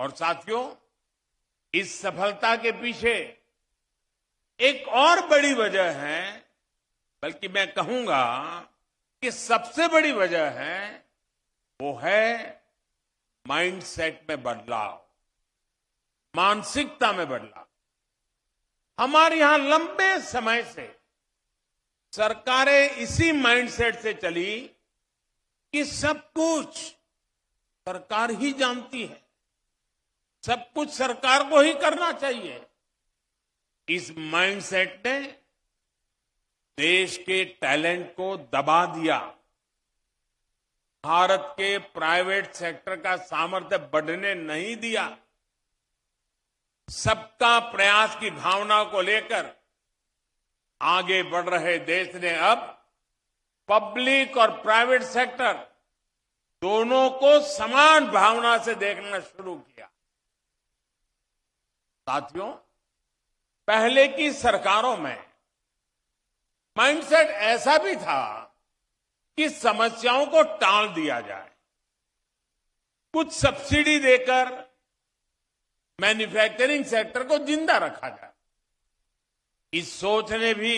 और साथियों, इस सफलता के पीछे एक और बड़ी वजह है, बल्कि मैं कहूंगा कि सबसे बड़ी वजह है, वो है माइंडसेट में बदलाव, मानसिकता में बदलाव। हमारे यहां लंबे समय से सरकारें इसी माइंडसेट से चली कि सब कुछ सरकार ही जानती है, सब कुछ सरकार को ही करना चाहिए। इस माइंडसेट ने देश के टैलेंट को दबा दिया, भारत के प्राइवेट सेक्टर का सामर्थ्य बढ़ने नहीं दिया। सबका प्रयास की भावना को लेकर आगे बढ़ रहे देश ने अब पब्लिक और प्राइवेट सेक्टर दोनों को समान भावना से देखना शुरू किया। साथियों, पहले की सरकारों में माइंडसेट ऐसा भी था कि समस्याओं को टाल दिया जाए, कुछ सब्सिडी देकर मैन्युफैक्चरिंग सेक्टर को जिंदा रखा जाए। इस सोच ने भी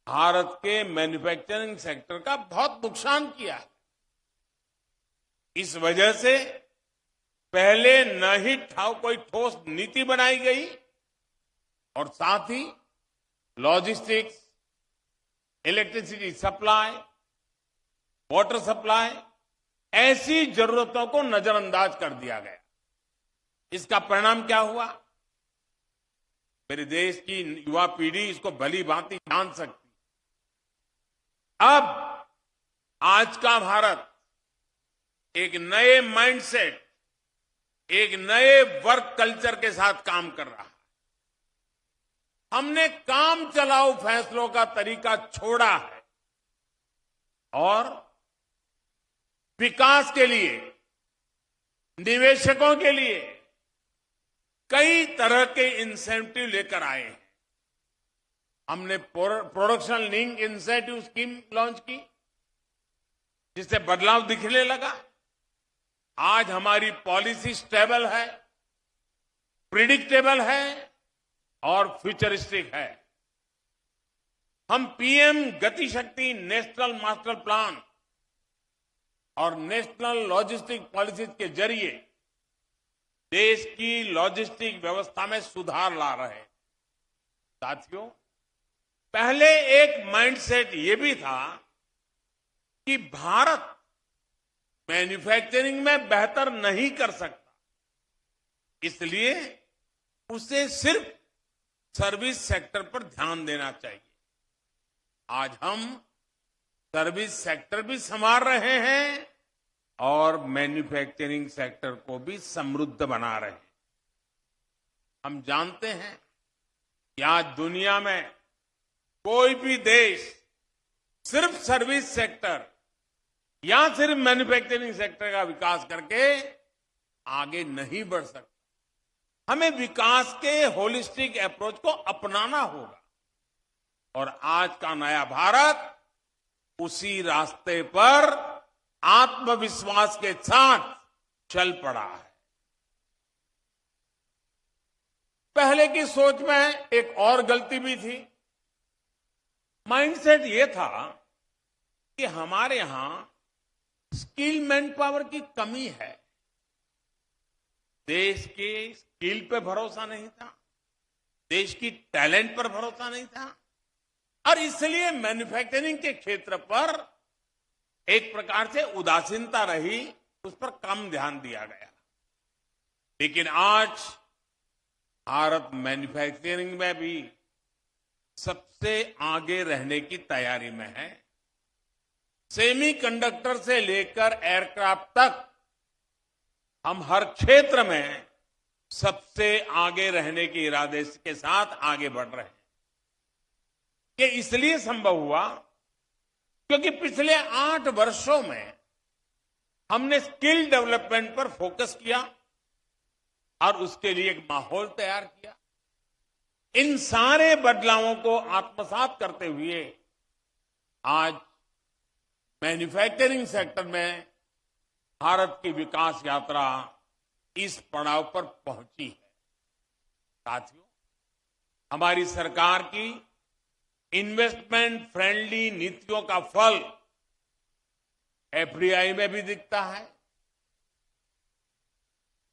भारत के मैन्युफैक्चरिंग सेक्टर का बहुत नुकसान किया है। इस वजह से पहले न ही कोई ठोस नीति बनाई गई और साथ ही logistics, electricity supply, water supply, ऐसी जरूरतों को नजरअंदाज कर दिया गया। इसका परिणाम क्या हुआ? मेरे देश की युवा पीढ़ी इसको भली भांति जान सकती। अब आज का भारत एक नए माइंडसेट, एक नए वर्क कल्चर के साथ काम कर रहा है। हमने काम चलाओ फैसलों का तरीका छोड़ा है और विकास के लिए, निवेशकों के लिए कई तरह के इंसेंटिव लेकर आए हैं। हमने production link incentive scheme launch की, जिससे बदलाव दिखने लगा। आज हमारी पॉलिसी स्टेबल है, प्रिडिक्टेबल है और फ्यूचरिस्टिक है। हम पीएम गति शक्ति नेशनल मास्टर प्लान और नेशनल लॉजिस्टिक पॉलिसीज के जरिए देश की लॉजिस्टिक व्यवस्था में सुधार ला रहे हैं। साथियों, पहले एक माइंडसेट ये भी था कि भारत मैन्युफैक्चरिंग में बेहतर नहीं कर सकता, इसलिए उसे सिर्फ सर्विस सेक्टर पर ध्यान देना चाहिए। आज हम सर्विस सेक्टर भी संभाल रहे हैं और मैन्युफैक्चरिंग सेक्टर को भी समृद्ध बना रहे हैं। हम जानते हैं कि आज दुनिया में कोई भी देश सिर्फ सर्विस सेक्टर या सिर्फ मैन्युफैक्चरिंग सेक्टर का विकास करके आगे नहीं बढ़ सकता। हमें विकास के होलिस्टिक अप्रोच को अपनाना होगा और आज का नया भारत उसी रास्ते पर आत्मविश्वास के साथ चल पड़ा है। पहले की सोच में एक और गलती भी थी। माइंडसेट ये था कि हमारे यहां स्किल मैन पावर की कमी है, देश के स्किल पे भरोसा नहीं था, देश की टैलेंट पर भरोसा नहीं था और इसलिए मैन्युफैक्चरिंग के क्षेत्र पर एक प्रकार से उदासीनता रही, उस पर कम ध्यान दिया गया। लेकिन आज भारत मैन्युफैक्चरिंग में भी सबसे आगे रहने की तैयारी में है। सेमीकंडक्टर से लेकर एयरक्राफ्ट तक हम हर क्षेत्र में सबसे आगे रहने के इरादे के साथ आगे बढ़ रहे हैं। ये इसलिए संभव हुआ क्योंकि पिछले 8 वर्षों में हमने स्किल डेवलपमेंट पर फोकस किया और उसके लिए एक माहौल तैयार किया। इन सारे बदलावों को आत्मसात करते हुए आज मैन्युफैक्चरिंग सेक्टर में भारत की विकास यात्रा इस पड़ाव पर पहुंची है। साथियों, हमारी सरकार की इन्वेस्टमेंट फ्रेंडली नीतियों का फल एफडीआई में भी दिखता है।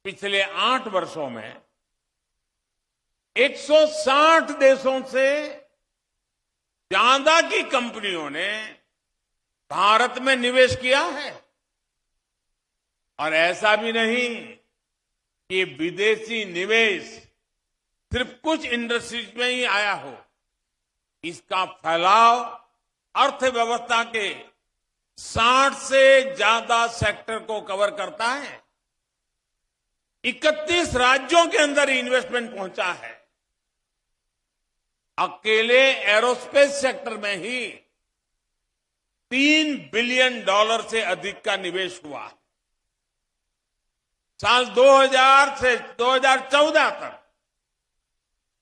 पिछले 8 वर्षों में 160 देशों से ज्यादा की कंपनियों ने भारत में निवेश किया है। और ऐसा भी नहीं कि विदेशी निवेश सिर्फ कुछ इंडस्ट्रीज में ही आया हो। इसका फैलाव अर्थव्यवस्था के 60 से ज्यादा सेक्टर को कवर करता है। 31 राज्यों के अंदर इन्वेस्टमेंट पहुंचा है। अकेले एरोस्पेस सेक्टर में ही $3 बिलियन से अधिक का निवेश हुआ है। साल 2000 से 2014 तक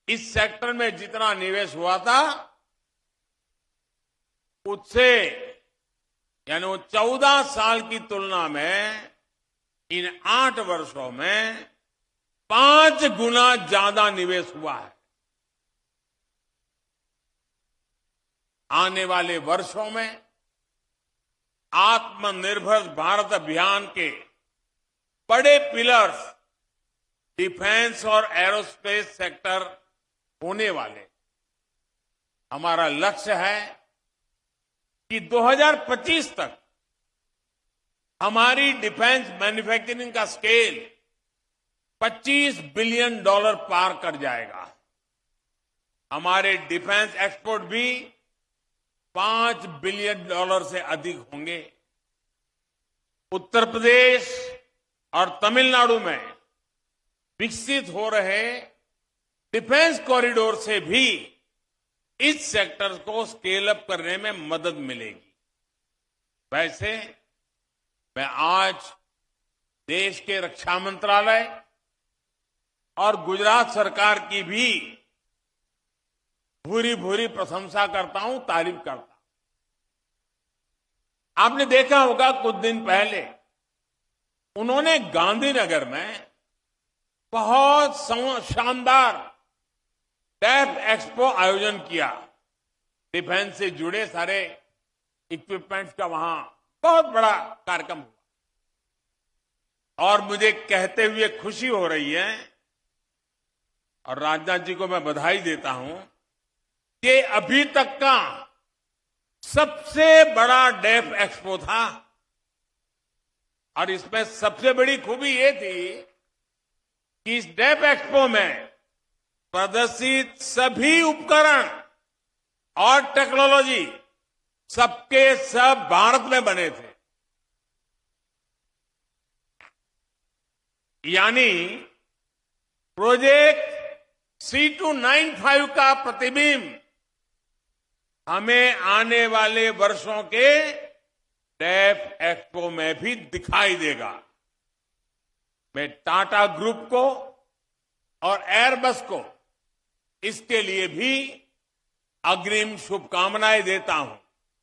इस सेक्टर में जितना निवेश हुआ था, उससे यानी वो 14 साल की तुलना में इन 8 वर्षों में 5 गुना ज्यादा निवेश हुआ है। आने वाले वर्षों में आत्मनिर्भर भारत अभियान के बड़े पिलर्स डिफेंस और एरोस्पेस सेक्टर होने वाले। हमारा लक्ष्य है कि 2025 तक हमारी डिफेंस मैन्युफैक्चरिंग का स्केल $25 बिलियन पार कर जाएगा। हमारे डिफेंस एक्सपोर्ट भी $5 बिलियन से अधिक होंगे। उत्तर प्रदेश और तमिलनाडु में विकसित हो रहे डिफेंस कॉरिडोर से भी इस सेक्टर को स्केल अप करने में मदद मिलेगी। वैसे मैं आज देश के रक्षा मंत्रालय और गुजरात सरकार की भी भूरी भूरी प्रशंसा करता हूं, तारीफ करता हूं। आपने देखा होगा कुछ दिन पहले उन्होंने गांधीनगर में बहुत शानदार डेफ एक्सपो आयोजन किया। डिफेंस से जुड़े सारे इक्विपमेंट्स का वहां बहुत बड़ा कार्यक्रम हुआ। और मुझे कहते हुए खुशी हो रही है और राजनाथ जी को मैं बधाई देता हूं कि अभी तक का सबसे बड़ा डेफ एक्सपो था। और इसमें सबसे बड़ी खूबी ये थी कि इस डेफ एक्सपो में प्रदर्शित सभी उपकरण और टेक्नोलॉजी सबके सब भारत में बने थे। यानी प्रोजेक्ट C295 का प्रतिबिंब हमें आने वाले वर्षों के डेफ एक्सपो में भी दिखाई देगा। मैं टाटा ग्रुप को और एयरबस को इसके लिए भी अग्रिम शुभकामनाएं देता हूं।